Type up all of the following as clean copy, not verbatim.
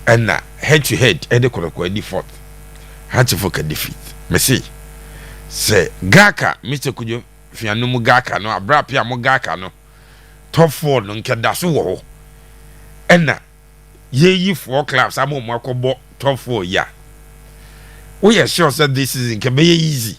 and head to head and the Kotoko default had to fuck a defeat me say Gaka Mr. Kujo fianumu Gaka no abrapia mo Gaka no top 4 no nkeda so wo and ye 4 clubs am mo akobo top 4 ya we are sure that this season can be easy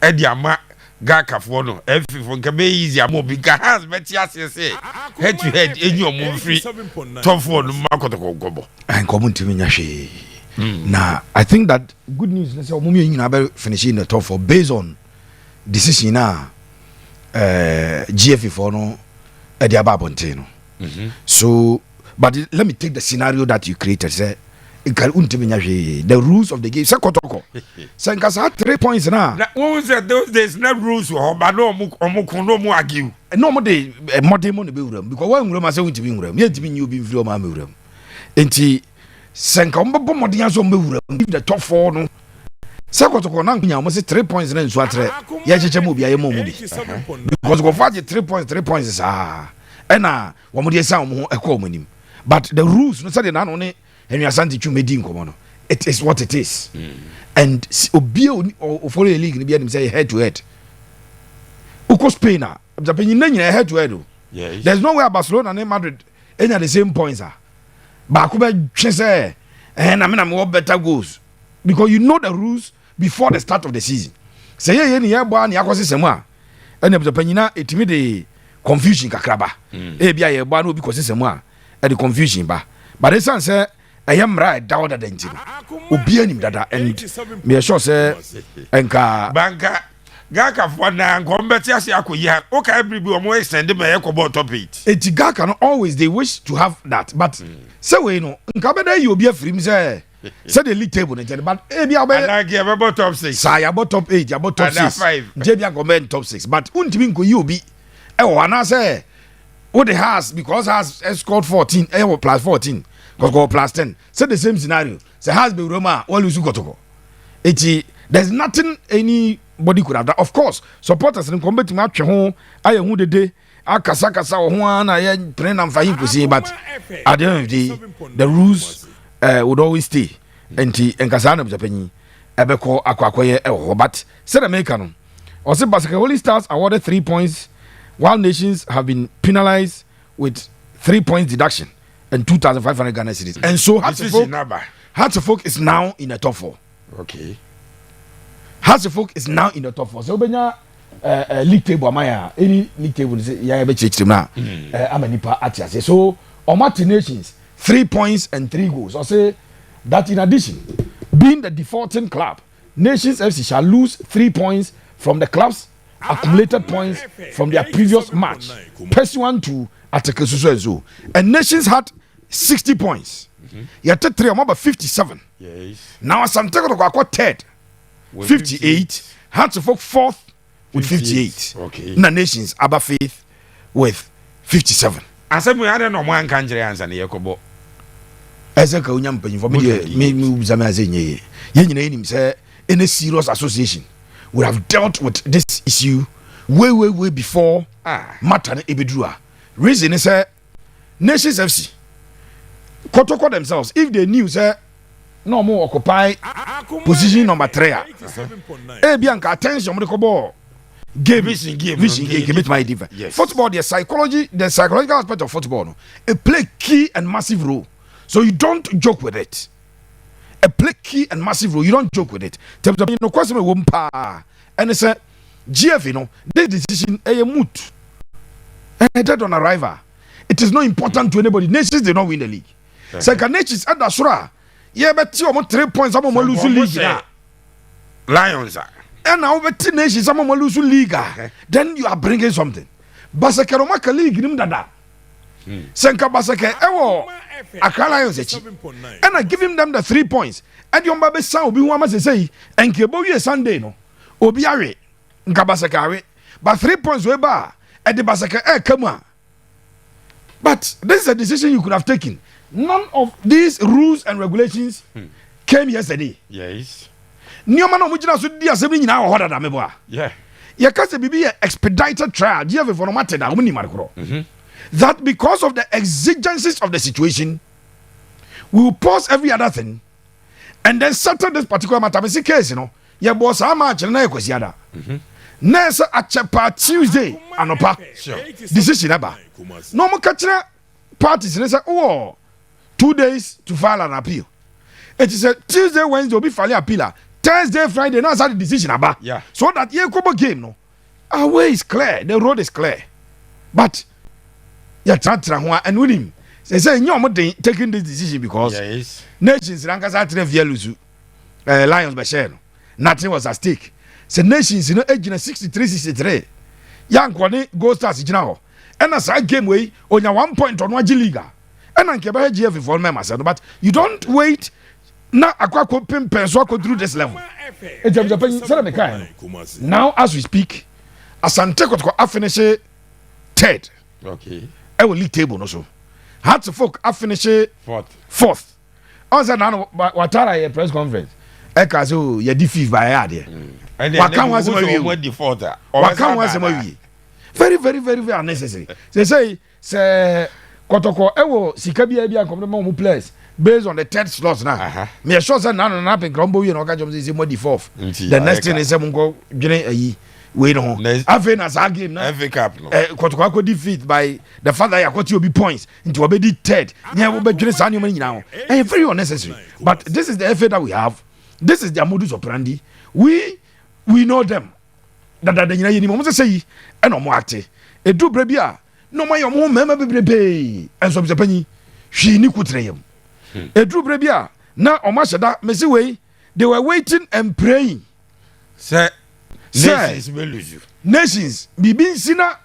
edi ama Gaka for no every for can be easy am because has betia say head to head enyo mo free top 4 no Kotoko gobo and come to me nyahwe. Now, I think that good news. Let's say Omumi Yinabe finishing in the top 4 based on decision now. GFE for no Ediaba Bonteno. So, but let me take the scenario that you created. Say, the rules of the game. Say Kotoko. Say Nkasa had 3 points now. What was that? Those days, no rules. But no more argue. No more day. More day money be with because one room I say to be with them. Yet to be you be with them. Enti senka mbebo modyan so mbewura the top 4 no Kotoko na nya mo say 3 points na nso atre ya cheche mo bia ye mo bi because go fight 3 points na wo mo dey san mo ekọ mo nim but the rules no say na no ne Asante twumedi nkomo no it is what it is and obi o follow the league ni bia nim say head to head uko Spain a Japan nyina head to head. Yes, there's no way Barcelona and Madrid any are the same points Baku be say and I mean better goals because you know the rules before the start of the season. Say ye ni yebo na yakosi semu and the panyina etimi de confusion kakraba. E bia yebo na obi kosi semu e the confusion ba. But this one say I am right down the danger. Obi anim dada and me sure say enka banka Gaka for na ngombeti ase akoyi okay everybody omo extend me ekobot top 8 eti Gaka no always they wish to have that but say we no nka be dey obi afrim say the league table but e bia be like you about top 6 say about top 8 about top 6 je bia comment top 6 but untimi nko yi obi e wo ana say what the has because has scored 14 plus 14 go plus 10 say the same scenario say has be Roma all lose Kotoko eti there's nothing anybody could have done. Of course, supporters in combat match home, I am who the day, Akasa or Juan, I am praying and fine to see, but at the end of the day, the rules would always stay. And Kasana of Japan, Ebeko, Aquaquay, or but said American. Also, Basket Holy Stars awarded 3 points, while nations have been penalized with 3 points deduction and 2,500 Ghana cedis. And so Hatzefolk is now in the top 4. Okay. Hatzefolk is now in the top 4. So benya league table amaya any league table ya be chechim na amanipa atiase. So Omati Nations 3 points and 3 goals. I say that in addition, being the defaulting club, Nations FC shall lose 3 points from the club's accumulated points from their previous match, pursuant to Article so. And Nations had 60 points. You take 3 about 57. Yes. Now Asante go third. 58, Hatzefolk 4th with 58. Okay. Na Nations Abba Faith with 57. Asem we had no man kan jere ansa ne yakobo. Ezeka unyam panyin for me uzame azenye. Ye nyina enim say any serious association would have dealt with this issue way before matter na ebedrua. Reason is Nations FC Kotoko themselves if they knew say no more occupy position number 3. Bianca attention mo ko ball game it my different. Yes. Football the psychological aspect of football no, it play key and massive role. So you don't joke with it. A play key and massive role, you don't joke with it. No question me pa and it's a GF this decision a moot. Dead on arrival. It is not important to anybody. Nations they don't win the league. Second Nations at the Shura. Yeah, but you want 3 points. Some of lose league. Lions. And now, but Nations some of lose league. Then you are bringing something. Basaka Romaka league nim dada. Senka Basaka ewo Accra Lions echi. And I give him them the 3 points. And your baby son will be one must say, and Kebo ye Sunday no. Obiare. Nkabasaka. But 3 points we bar. At the Basaka come on. But this is a decision you could have taken. None of these rules and regulations came yesterday. Yes. Nioma no mujina so di asem nyina wo hoda da meboa. Yeah. Ye ka se bibi expedited trial, give for no matter da omni markro. That because of the exigencies of the situation, we will pause every other thing and then settle this particular matter. Me see case, you know. Yeah, boss, how much na ekwesiada. Next achepa Tuesday anopa. Decision aba. No mo kachira parties ne say, oh, 2 days to file an appeal. It is a Tuesday, Wednesday will be filing appeal. Thursday, Friday, now start the decision about. Yeah. So that ye kobo game no. Our way is clear, the road is clear. But yeah, tatra and with him. They say no taking this decision because nations rankasa trevialuzu Lions Bashir. Nothing was at stake. Say nations you know age 63-63. Young Kwani go stars ijina. And as I game way on your 1 point on Waji Liga. And I can't GF for members, but you don't wait. Now Aqua Pim Penso go through this level. Now as we speak, Asante Kotoko I finish third. Okay. I will league table no so. Had to folk I finish fourth. Also now Watara a press conference. Eka so you defeat by ade. Waka was my defaulter. Waka was my very unnecessary. They say Kotoko ewo sika bia akomdo mo players based on the third slot now. Me sure say na na pin crumble you no ka jom say mo the fourth. The next thing is say mo go dwene ayi we no. Afi na sa game na FA Cup no. Kotoko go defeat by the father yakoti obi points into obedi third. Nya wo be dwene sa nyoma nyina. Very unnecessary. But this is the FA that we have. This is their modus operandi. We know them. That nyina yini mo say yi e no mo acte. E do bre bia no my own member bebrebe and so pani hwi ni kutreyam edru brebia na omashada mesi wey they were waiting and praying say nations will lose you nations bibi sina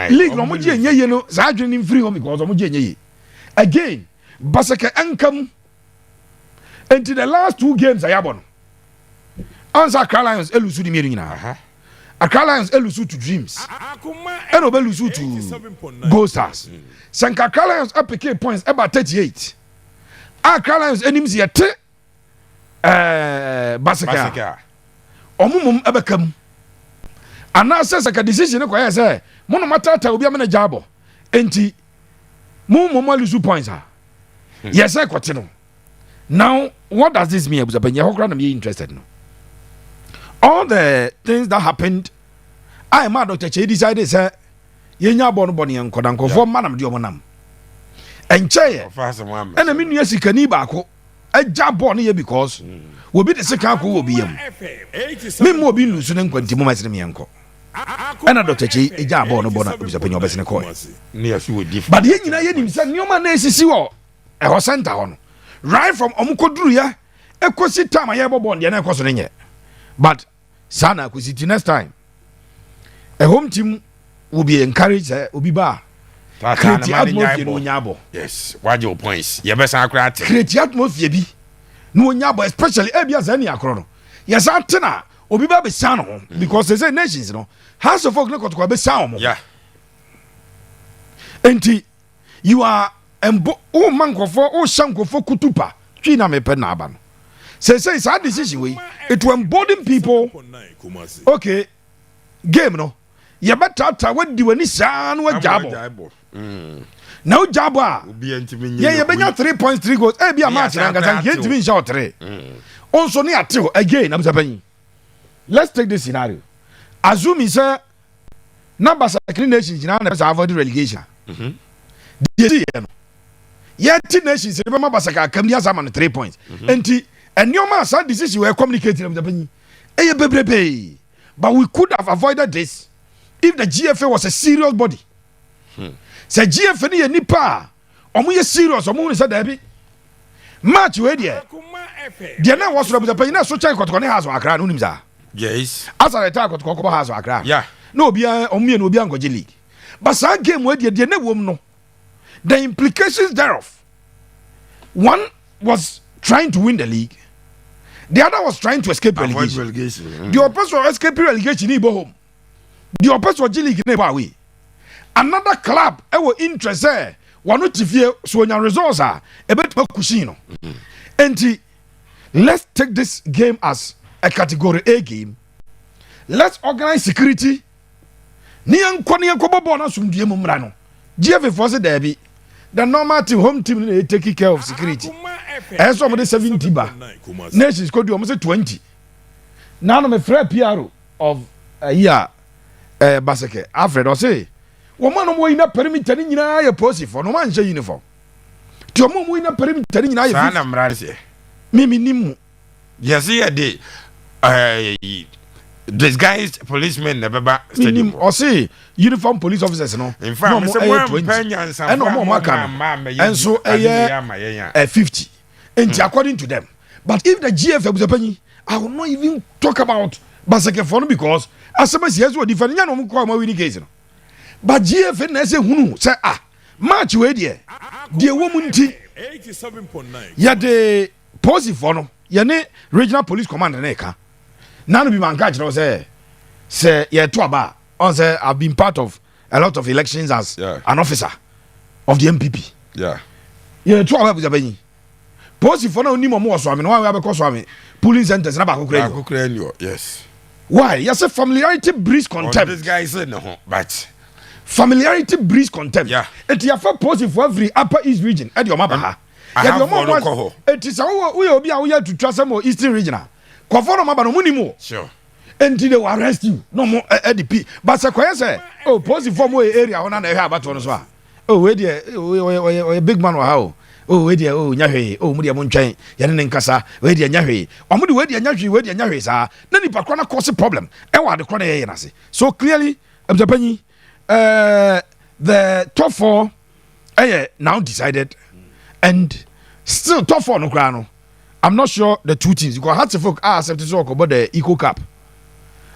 league no mo je enye no za adwene ni free home because mo je enye again basaka ankam into the last 2 games ayabon answer Lions elusu di miru nyina Accra Lions elusu to Dreams. And obelusu to Gold Stars. Sanka Accra Lions apk points about 38. Accra Lions enemies yet Basaka. Omumum ebekam. And now says like a decision ko say mono matata obi amana jabo. Enti mumum elusu points are. Yes I kwatino. Now what does this mean? Abusapenya hokra na me interested no. All the things that happened, I am Dr. Che decided, sir, Yenya Bonboni and Kodanko for Madam Diomonam. And Che, and I mean, yes, you can Ibako, a job born here because will be the second who will be him. Me more be losing and Quantimo me uncle. And a Dr. Che, a job born about was up in your best in a coin. But Yenya himself, no man is you a Hosanta on. Right from Omukodruya, a cosi time I ever born, Yana Cosonia. But Sana Kusiti next time. A home team will be encouraged, will be bar. Create the atmosphere no nyabo. Yes, what your points? You best create. Create the atmosphere be. No nyabo, especially Ebias any akrono. Yes, Antena, will be baby sano because they say nations, you know. House of folk no to be sound. Yeah. Enti, you are oh manko for oh shanko for kutupa. China me penaban. Say it's a decision way. It will embolden people. Okay, game no. You better what do any sound what jabo. Now jabo. Yeah, you been 3.3 goals. Eh, be a match. I'm going to be short 3. Also near 2 again. I'm saying. Let's take this scenario. Assume sir, numbers of clean nations now avoid relegation. Yeah, 10 nations. Remember, Basaka come here some 3 points. And your man said this is you were communicating with the penny. But we could have avoided this if the GFA was a serious body. Say GFA ni nipa. Omu serious. Omu said Debbie. Match we there. The na was the penny. Na so check Kotoko ne has Accra no nimza. Yes. As I talk Kotoko has Accra. Yeah. No bia omu no bia ngoje league. But that game we there na wom no. The implications thereof. One was trying to win the league. The other was trying to escape relegation. The opposite was escaping relegation in home. The opposite was league in away. Another club, our interest there, one not to fear so your results are a bit more cusino. And let's take this game as a category A game. Let's organize security. Nian Konia Kobabona Sumdium Mrano. GFA force derby. the normal team home team they take care of security as some of the 70 ba nations could do almost 20 now I'm a fair PR of a year basake Alfred or say woman no in a perimeter in a posse for no man uniform to a mom in a perimeter in a mimi nimu yes here day disguised policemen never back stadium or say uniform police officers no in fact no more and so a 50 and according to them but if the GF was a penny I will not even talk about basake for because as some years were different no call my winning case but GF na say hunu say match we there the woman ti 87.9 ya the posi for no ya ne regional police commander na ka none be man catch say yeah to aba on say I've been part of a lot of elections as an officer of the MPP yeah to aba buzabanyi posi for no ni mo so ame no wa be ko so ame polling centers na ba kokra yes why you say familiarity breeds contempt this guy said no but familiarity breeds contempt it ya for posi for every upper east region e de o maba ha ya de o mo it is we obi a we ya to trust more eastern regional Koforo maba no munimo. Sure. Until they will arrest you. No more ADP. But say, oh, post for more area on an area about one as well. Oh, wait there, a big man or how? Oh, wait there, oh, Yahe, oh, Mudia Munchain, Yanin Kasa, wait there, Yahe. Or Mudi, wait there, Yahe, sir. Then the Pacrona cause a problem. And what the corner Yanasi. So clearly, the penny, the top four now decided, and still top four no grano. I'm not sure the two teams because hard to folk are accepted to talk about the Eco Cup.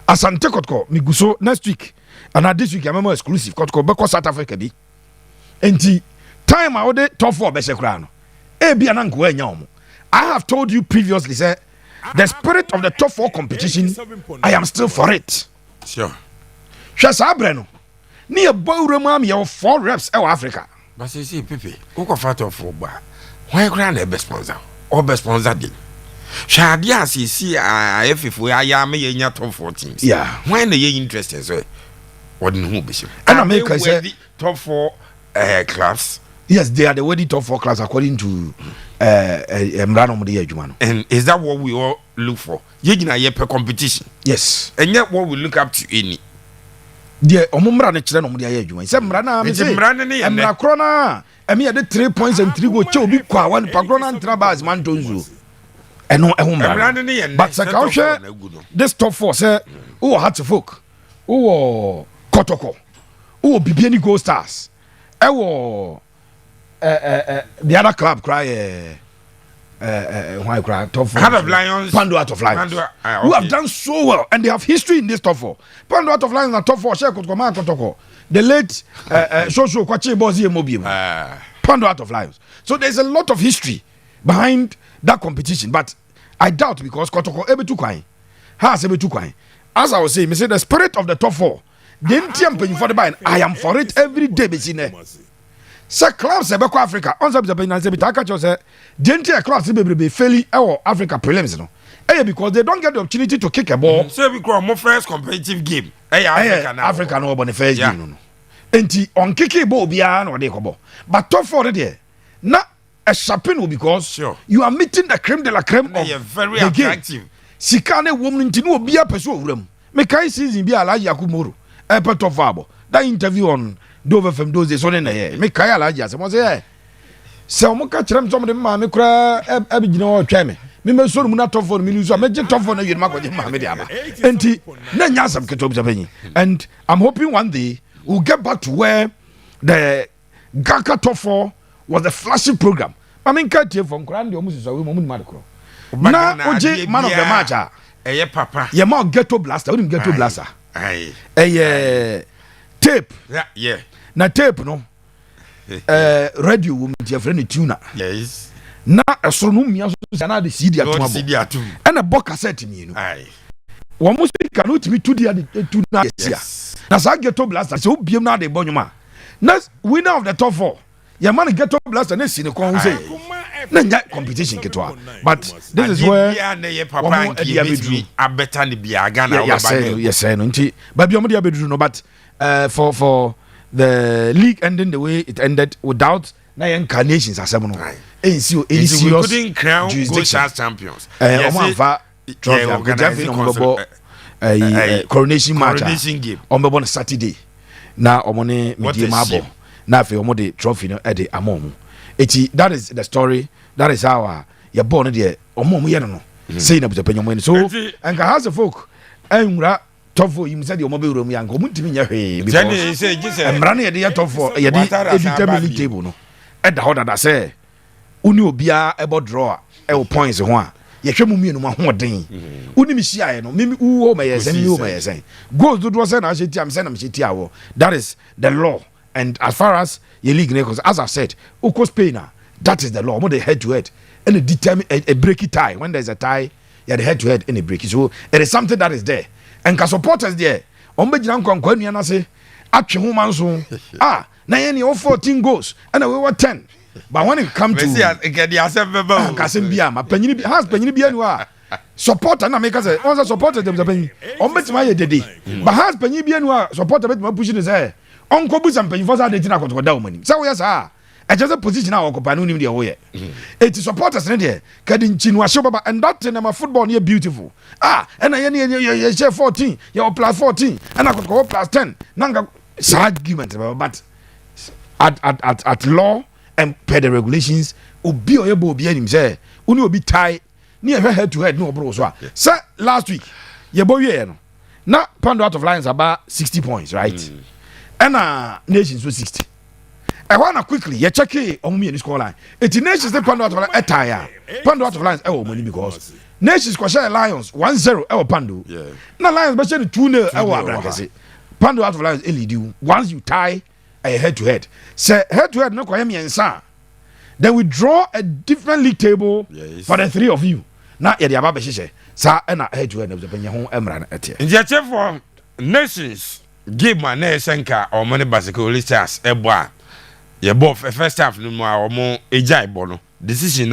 Asante Kotoko, Miguso next week, and this week I'm more exclusive. Kotoko because South Africa be. And time I order top four best crown. I have told you previously, sir, the spirit of the top four competition, I am still for it. Sure. Shasa Breno, near Bowremam, your 4 reps of Africa. But you see, Pipi, who got fat of 4 bar? Why grand a best sponsor? Or best sponsor did. Shadia see if we are may top 4 teams. Yeah. When the interested, sir. What in who bishop? And I make I say top 4 clubs. Yes, they are the worthy top 4 clubs according to Mrano Mudia Jumano. And is that what we all look for? Yegina per competition. Yes. And yet what we look up to any. Dear Omumra Nechan Mudia Juma. Some Rana, and Macrona. I mean, the 3 points and 3 go chobi kwa 1 Pagrona and Trabas Mantonzu. And no, but Sakausha, this top 4 say, oh, hard to folk, oh, Kotoko, oh, Bibiani Gold Stars, oh, the other club cry, why cry, top 4, Heart of Lions, Pando out of Lions, who have done so well, and they have history in this top 4. Pando out of Lions and top 4, share Kotoko. The late Shosho Kwache Bozi Mobile, Pando out of Lions. So there's a lot of history behind that competition, but I doubt because Kotoko ebe too kind, has ebe too kind. As I was saying, me say the spirit of the top 4. Then champion for the bind. I am for it every day. Be seen. Say clubs ebe ko Africa. On se be na se be taka cho say. Then clubs be fairly our Africa prelims no. Because they don't get the opportunity to kick a ball. So we call more first competitive game. Africa no but the first game no. Enti on kicking ball bia no dey ko ball. But top 4 there. Na a sharpen because you are meeting the creme de la creme of very the attractive. Game. Sikane woman nti no obi apeso owuram. Me kai season bi Alhaji Akumoro. Top 4 that interview on Dove FM those days on in here. Me kai Alhaji asem say se omo ka kirem so mo de ma me kura e gina o twa me. Me so mu na top 4 me lose me je top 4 na yiri makoje ma me de aba. Enti na nya asem keto bi. And I'm hoping one day we'll get back to where the Gaka top 4 was a flashing program. I mean, can't you from Grand Yomus is a woman macro. Now, OJ, man of the match, papa, you're more ghetto blaster, we didn't get to blaster. A tape, yeah. Na tape, no, radio woman, your friend tuna. Yes. Now, a sonum, another CD at two, and a book cassette in you. Aye. One must cannot be to the tuna. Yes. Now, I get to blaster, so be not a bonuma. Next winner of the top 4. Your man get to blast and see the con say that competition ketwa. But this is where papa a better be a Ghana. Yes, but you no but for the league ending the way it ended without na yɛn nations asɛm no ɛnsi any we serious couldn't crown jurisdiction Gold champions. ɔmo anfa trophy agojafe na ɔmo bɛbɔ coronation match game ɔmo bɛbɔ no Saturday na ɔmo ne media ma abɔ na afei ɔmo de trophy no ɛde ama ɔmo eti that is the story, that is how yɛbɔ no deɛ ɔmo yɛ no sei na busapanyin ɔmo yɛ no so nka house of folk ɛnwura tɔfo yi mu sɛ deɛ ɔmo bɛwura mu yɛ nka ɔmo ntumi nyɛ hwee because mmara no yɛde yɛ tɔfo yɛde determine table no ɛda hɔ dada sɛ wone obiara ɛbɔ draw a ɛwɔ points ho a yɛhwɛ mu mmienu mu ahoɔden wonim hyiaeɛ no mimi wo ma yɛ sɛn mi wo ma yɛ sɛn goals dodoɔ sɛ na ahyɛ tia m sɛ na mehyɛ tia wɔ that is the law. And as far as your league records, as I've said, Oko Spain, that is the law. More the head to head and a determine a breaky tie. When there's a tie, you the head to head and a breaky. So it is something that is there. And can supporters there. Ombe jinan kwa nkweni yana say, actually human so na yeni all 14 goals and we were 10. But when it come to Kasim Bia, my penny has penny Bianwa. Supporter na make us say, once supporter them the penny. Ombe my dedi. But has penny Bianwa supporter bit my pushing his hair. Onko bu sampanyi for say dey na koto da omani say we say just a position na occupy no nim dey wo ye it supporters ne dey kadi nchinu ahye baba and that na my football ne beautiful and ye share 14 ye plus 14 and koto plus 10 nanga argument but at law and per the regulations obi oyebo obi anim say uni obi tie ne ye head to head no obro so say last week ye bo wie no na Pound out of Lions about 60 points right. And nations was 60. I wanna quickly you check it on me in the score line. It's nations the Pound out of a tire. Pound out of Lions money because nations share Lions 1-0 Pandu. Yeah. Now Lions but 2-0 Brankasi. Pound out of Lions lead once you tie a head to head. Say head to head no kwame ensa. Then we draw a different league table for the three of you. Now ya dia ba be hye. Sa na head to head na benya ho emra na etie. Ndia for nations game man na esenka o money basically stars ebo a ye bo first half no mo a o mo ejai bo no decision